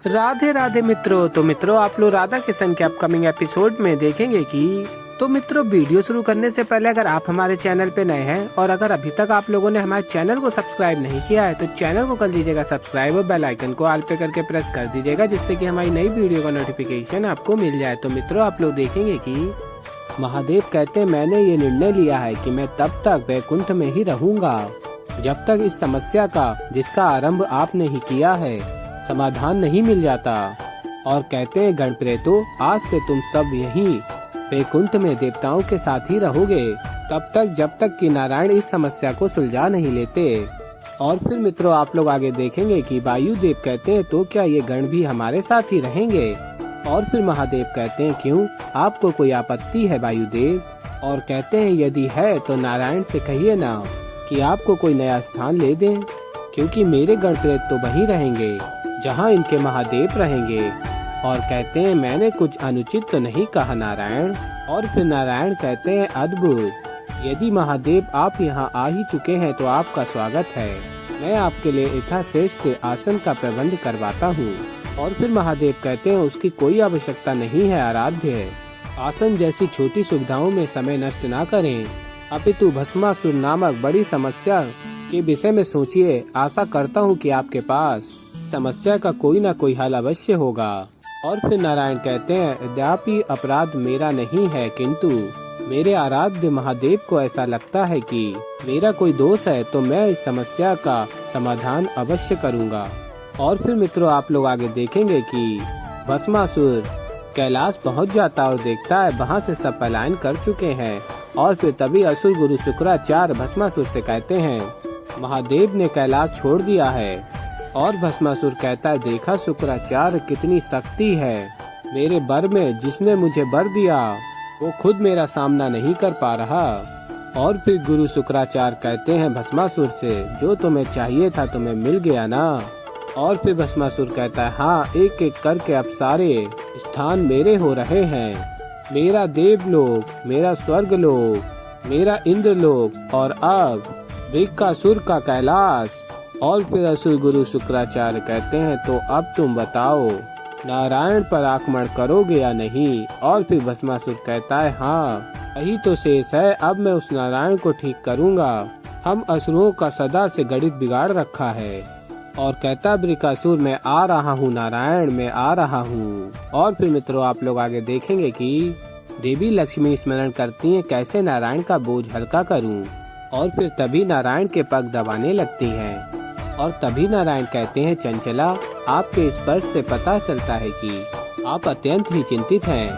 राधे राधे मित्रों। तो मित्रों, आप लोग राधा किशन के अपकमिंग एपिसोड में देखेंगे कि मित्रों, वीडियो शुरू करने से पहले अगर आप हमारे चैनल पे नए हैं और अगर अभी तक आप लोगों ने हमारे चैनल को सब्सक्राइब नहीं किया है तो चैनल को कर लीजिएगा सब्सक्राइब और बेल आइकन को ऑल पे करके प्रेस कर दीजिएगा, जिससे कि हमारी नई वीडियो का नोटिफिकेशन आपको मिल जाए। तो मित्रों, आप लोग देखेंगे कि महादेव कहते हैं, मैंने ये निर्णय लिया है कि मैं तब तक वैकुंठ में ही रहूंगा जब तक इस समस्या का, जिसका आरंभ आपने ही किया है, समाधान नहीं मिल जाता। और कहते हैं, गणप्रेतो, आज से तुम सब यहीं वैकुंठ में देवताओं के साथ ही रहोगे तब तक जब तक कि नारायण इस समस्या को सुलझा नहीं लेते। और फिर मित्रों, आप लोग आगे देखेंगे कि वायुदेव कहते हैं, तो क्या ये गण भी हमारे साथ ही रहेंगे? और फिर महादेव कहते हैं, क्यों, आपको कोई आपत्ति है वायुदेव? और कहते हैं, यदि है तो नारायण से कहिए ना कि आपको कोई नया स्थान ले दें, क्योंकि मेरे गणप्रेत तो वहीं रहेंगे जहां इनके महादेव रहेंगे। और कहते हैं, मैंने कुछ अनुचित तो नहीं कहा नारायण? और फिर नारायण कहते हैं, अद्भुत, यदि महादेव आप यहाँ आ ही चुके हैं तो आपका स्वागत है। मैं आपके लिए यथाश्रेष्ठ आसन का प्रबंध करवाता हूँ। और फिर महादेव कहते हैं, उसकी कोई आवश्यकता नहीं है आराध्य। आसन जैसी छोटी सुविधाओं में समय नष्ट ना करें, अपितु भस्मासुर नामक बड़ी समस्या के विषय में सोचिए। आशा करता हूँ कि आपके पास समस्या का कोई न कोई हल अवश्य होगा। और फिर नारायण कहते हैं, यद्यपि अपराध मेरा नहीं है, किंतु मेरे आराध्य महादेव को ऐसा लगता है कि मेरा कोई दोष है, तो मैं इस समस्या का समाधान अवश्य करूंगा। और फिर मित्रों, आप लोग आगे देखेंगे कि भस्मासुर कैलाश पहुंच जाता और देखता है वहां से सब पलायन कर चुके हैं। और फिर तभी असुर गुरु शुक्राचार्य भस्मासुर से कहते हैं, महादेव ने कैलाश छोड़ दिया है। और भस्मासुर कहता है, देखा शुक्राचार्य, कितनी शक्ति है मेरे बर में। जिसने मुझे बर दिया वो खुद मेरा सामना नहीं कर पा रहा। और फिर गुरु शुक्राचार्य कहते हैं भस्मासुर से, जो तुम्हें चाहिए था तुम्हें मिल गया ना? और फिर भस्मासुर कहता है, हाँ, एक एक करके अब सारे स्थान मेरे हो रहे हैं। मेरा देवलोक, मेरा स्वर्गलोक, मेरा इंद्रलोक और अब वृकासुर का कैलाश। और फिर असुर गुरु शुक्राचार्य कहते हैं, तो अब तुम बताओ, नारायण पर आक्रमण करोगे या नहीं? और फिर भस्मासुर कहता है, हाँ, यही तो शेष है, अब मैं उस नारायण को ठीक करूंगा। हम असुरों का सदा से गणित बिगाड़ रखा है। और कहता वृकासुर, मैं आ रहा हूँ नारायण, मैं आ रहा हूँ। और फिर मित्रों, आप लोग आगे देखेंगे कि देवी लक्ष्मी स्मरण करती हैं, कैसे नारायण का बोझ हल्का करूँ। और फिर तभी नारायण के पग दबाने लगती हैं। और तभी नारायण कहते हैं, चंचला, आपके स्पर्श से पता चलता है कि आप अत्यंत ही चिंतित हैं।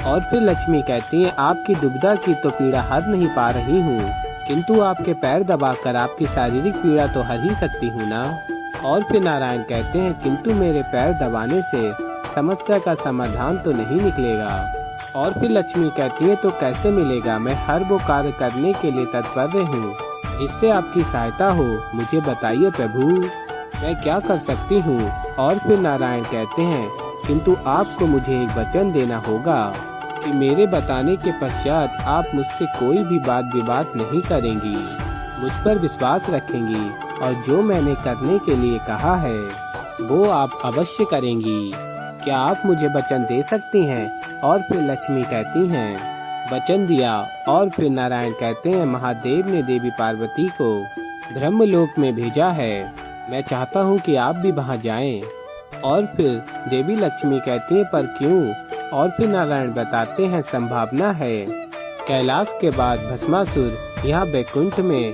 और फिर लक्ष्मी कहती हैं, आपकी दुविधा की तो पीड़ा हर नहीं पा रही हूँ, किंतु आपके पैर दबाकर आपकी शारीरिक पीड़ा तो हर ही सकती हूँ ना? और फिर नारायण कहते हैं, किंतु मेरे पैर दबाने से समस्या का समाधान तो नहीं निकलेगा। और फिर लक्ष्मी कहती है, तो कैसे मिलेगा? मैं हर वो कार्य करने के लिए तत्पर हूँ जिससे आपकी सहायता हो। मुझे बताइए प्रभु, मैं क्या कर सकती हूँ? और फिर नारायण कहते हैं, किंतु आपको मुझे एक वचन देना होगा कि मेरे बताने के पश्चात आप मुझसे कोई भी बात विवाद नहीं करेंगी, मुझ पर विश्वास रखेंगी और जो मैंने करने के लिए कहा है वो आप अवश्य करेंगी। क्या आप मुझे वचन दे सकती हैं? और फिर लक्ष्मी कहती हैं, वचन दिया। और फिर नारायण कहते हैं, महादेव ने देवी पार्वती को ब्रह्मलोक में भेजा है, मैं चाहता हूँ कि आप भी वहाँ जाएं। और फिर देवी लक्ष्मी कहती हैं, पर क्यों? और फिर नारायण बताते हैं, संभावना है कैलाश के बाद भस्मासुर यहाँ वैकुंठ में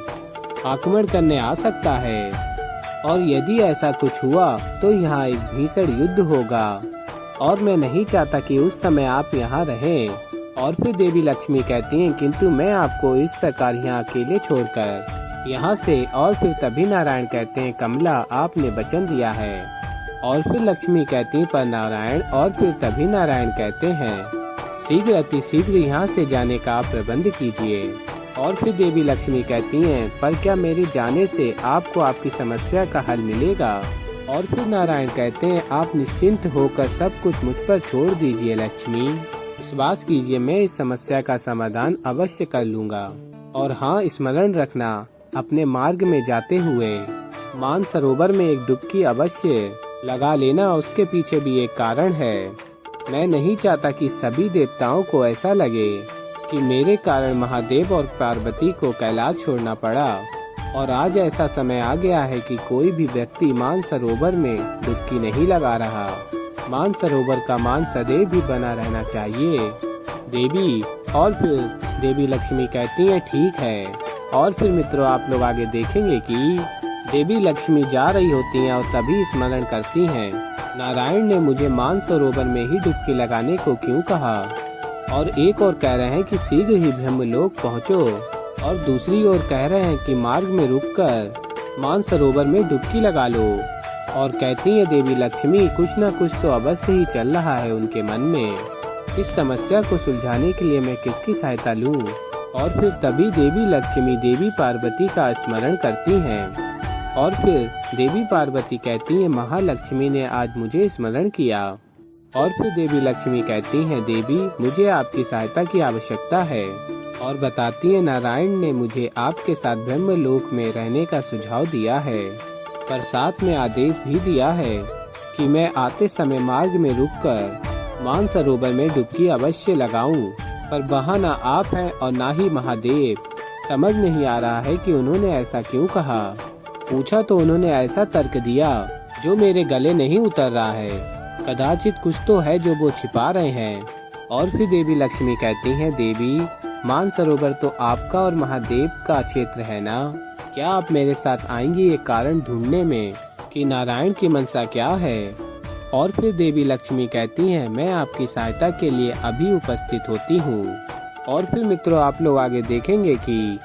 आक्रमण करने आ सकता है, और यदि ऐसा कुछ हुआ तो यहाँ एक भीषण युद्ध होगा, और मैं नहीं चाहता कि उस समय आप यहाँ रहें। और फिर देवी लक्ष्मी कहती हैं, किंतु मैं आपको इस प्रकार यहाँ अकेले छोड़कर यहाँ से। और फिर तभी नारायण कहते हैं, कमला, आपने वचन दिया है। और फिर लक्ष्मी कहती हैं, पर नारायण। और फिर तभी नारायण कहते हैं, शीघ्र अति शीघ्र यहाँ से जाने का आप प्रबंध कीजिए। और फिर देवी लक्ष्मी कहती हैं, पर क्या मेरे जाने से आपको आपकी समस्या का हल मिलेगा? और फिर नारायण कहते हैं, आप निश्चिंत होकर सब कुछ मुझ पर छोड़ दीजिए लक्ष्मी, विश्वास कीजिए, मैं इस समस्या का समाधान अवश्य कर लूंगा। और हाँ, स्मरण रखना, अपने मार्ग में जाते हुए मान सरोवर में एक डुबकी अवश्य लगा लेना उसके पीछे भी एक कारण है। मैं नहीं चाहता कि सभी देवताओं को ऐसा लगे कि मेरे कारण महादेव और पार्वती को कैलाश छोड़ना पड़ा। और आज ऐसा समय आ गया है कि कोई भी व्यक्ति मानसरोवर में डुबकी नहीं लगा रहा। मानसरोवर का मान सदैव भी बना रहना चाहिए देवी। और फिर देवी लक्ष्मी कहती हैं ठीक है। और फिर मित्रों आप लोग आगे देखेंगे कि देवी लक्ष्मी जा रही होती हैं और तभी स्मरण करती हैं, नारायण ने मुझे मानसरोवर में ही डुबकी लगाने को क्यों कहा। और एक और कह रहे हैं कि शीघ्र ही ब्रह्मलोक पहुँचो, और दूसरी ओर कह रहे हैं कि मार्ग में रुककर मानसरोवर में डुबकी लगा लो। और कहती हैं देवी लक्ष्मी कुछ न कुछ तो अवश्य ही चल रहा है उनके मन में। इस समस्या को सुलझाने के लिए मैं किसकी सहायता लूं? और फिर तभी देवी लक्ष्मी देवी पार्वती का स्मरण करती हैं। और फिर देवी पार्वती कहती हैं महालक्ष्मी ने आज मुझे स्मरण किया। और फिर देवी लक्ष्मी कहती हैं देवी मुझे आपकी सहायता की आवश्यकता है। और बताती हैं नारायण ने मुझे आपके साथ ब्रह्मलोक में रहने का सुझाव दिया है, पर साथ में आदेश भी दिया है कि मैं आते समय मार्ग में रुककर मानसरोवर में डुबकी अवश्य लगाऊं। पर वहाँ ना आप हैं और ना ही महादेव। समझ नहीं आ रहा है कि उन्होंने ऐसा क्यों कहा। पूछा तो उन्होंने ऐसा तर्क दिया जो मेरे गले नहीं उतर रहा है। कदाचित कुछ तो है जो वो छिपा रहे हैं। और फिर देवी लक्ष्मी कहती हैं देवी मानसरोवर तो आपका और महादेव का क्षेत्र है ना, क्या आप मेरे साथ आएंगी एक कारण ढूंढने में कि नारायण की मनसा क्या है। और फिर देवी लक्ष्मी कहती हैं मैं आपकी सहायता के लिए अभी उपस्थित होती हूँ। और फिर मित्रों आप लोग आगे देखेंगे कि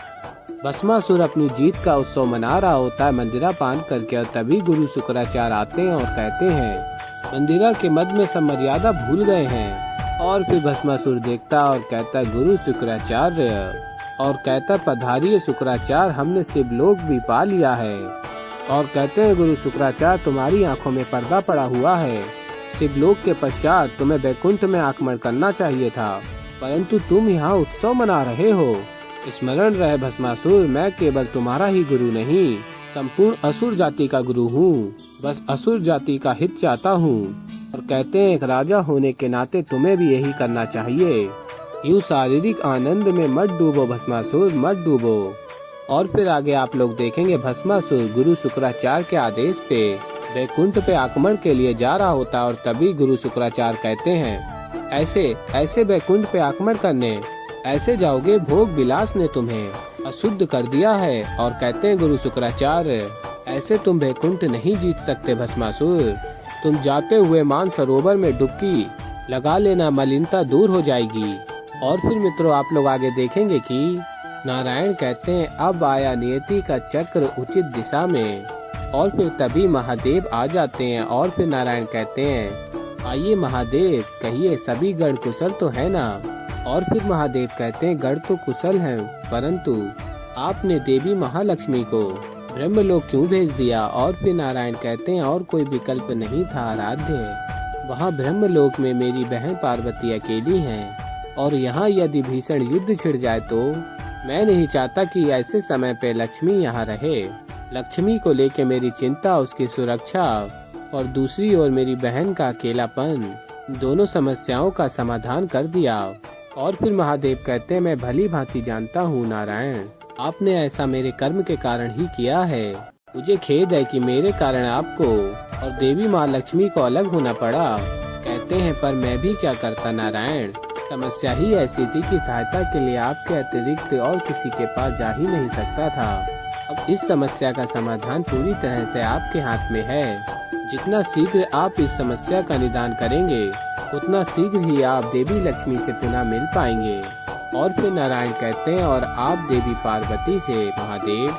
भस्मासुर अपनी जीत का उत्सव मना रहा होता है मंदिरा बांध करके, और तभी गुरु शुक्राचार्य आते हैं और कहते हैं मंदिरा के मध्य में सब मर्यादा भूल गए हैं। और फिर भस्मासुर देखता और कहता गुरु शुक्राचार्य, और कहता पधारिए शुक्राचार्य हमने शिवलोक भी पा लिया है। और कहते हैं गुरु शुक्राचार्य तुम्हारी आंखों में पर्दा पड़ा हुआ है। शिवलोक के पश्चात तुम्हें वैकुंठ में आगमन करना चाहिए था, परंतु तुम यहाँ उत्सव मना रहे हो। स्मरण रहे भस्मासुर मैं केवल तुम्हारा ही गुरु नहीं संपूर्ण असुर जाति का गुरु हूँ। बस असुर जाति का हित चाहता हूँ। और कहते हैं एक राजा होने के नाते तुम्हें भी यही करना चाहिए। यूँ शारीरिक आनंद में मत डूबो भस्मासुर मत डूबो। और फिर आगे आप लोग देखेंगे भस्मासुर गुरु शुक्राचार्य के आदेश पे वैकुंठ पे आक्रमण के लिए जा रहा होता है। और तभी गुरु शुक्राचार्य कहते हैं ऐसे वैकुंठ पे आक्रमण करने ऐसे जाओगे भोग विलास ने तुम्हें अशुद्ध कर दिया है। और कहते हैं गुरु शुक्राचार्य ऐसे तुम वैकुंठ नहीं जीत सकते भस्मासुर। तुम जाते हुए मानसरोवर में डुबकी लगा लेना मलिनता दूर हो जाएगी। और फिर मित्रों आप लोग आगे देखेंगे कि नारायण कहते हैं अब आया नियति का चक्र उचित दिशा में। और फिर तभी महादेव आ जाते हैं। और फिर नारायण कहते हैं आइए महादेव कहिए सभी गढ़ कुशल तो है ना। और फिर महादेव कहते हैं गढ़ तो कुशल हैं, परंतु आपने देवी महालक्ष्मी को ब्रह्मलोक क्यों भेज दिया। और फिर नारायण कहते हैं और कोई विकल्प नहीं था आराध्य। वहाँ ब्रह्मलोक में मेरी बहन पार्वती अकेली हैं, और यहाँ यदि भीषण युद्ध छिड़ जाए तो मैं नहीं चाहता कि ऐसे समय पे लक्ष्मी यहाँ रहे। लक्ष्मी को लेके मेरी चिंता उसकी सुरक्षा और दूसरी ओर मेरी बहन का अकेलापन दोनों समस्याओं का समाधान कर दिया। और फिर महादेव कहते हैं मैं भली भांति जानता हूँ नारायण आपने ऐसा मेरे कर्म के कारण ही किया है। मुझे खेद है कि मेरे कारण आपको और देवी माँ लक्ष्मी को अलग होना पड़ा। कहते हैं पर मैं भी क्या करता नारायण, समस्या ही ऐसी थी कि सहायता के लिए आपके अतिरिक्त और किसी के पास जा ही नहीं सकता था। अब इस समस्या का समाधान पूरी तरह से आपके हाथ में है। जितना शीघ्र आप इस समस्या का निदान करेंगे उतना शीघ्र ही आप देवी लक्ष्मी से पुनः मिल पाएंगे। और फिर नारायण कहते हैं और आप देवी पार्वती से महादेव।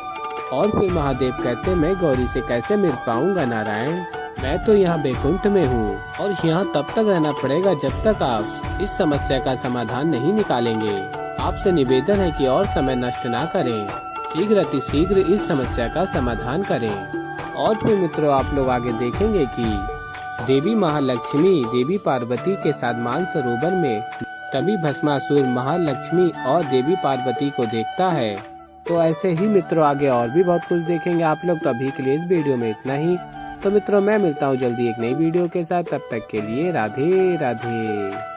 और फिर महादेव कहते हैं मैं गौरी से कैसे मिल पाऊंगा नारायण, मैं तो यहाँ बैकुंठ में हूँ और यहाँ तब तक रहना पड़ेगा जब तक आप इस समस्या का समाधान नहीं निकालेंगे। आपसे निवेदन है कि और समय नष्ट ना करें, शीघ्र अति शीघ्र इस समस्या का समाधान करें। और फिर मित्रों आप लोग आगे देखेंगे कि देवी महालक्ष्मी देवी पार्वती के साथ मानसरोवर में तभी भस्मासुर महालक्ष्मी और देवी पार्वती को देखता है। तो ऐसे ही मित्रों आगे और भी बहुत कुछ देखेंगे आप लोग। तो अभी के लिए इस वीडियो में इतना ही। तो मित्रों मैं मिलता हूँ जल्दी एक नई वीडियो के साथ, तब तक के लिए राधे राधे।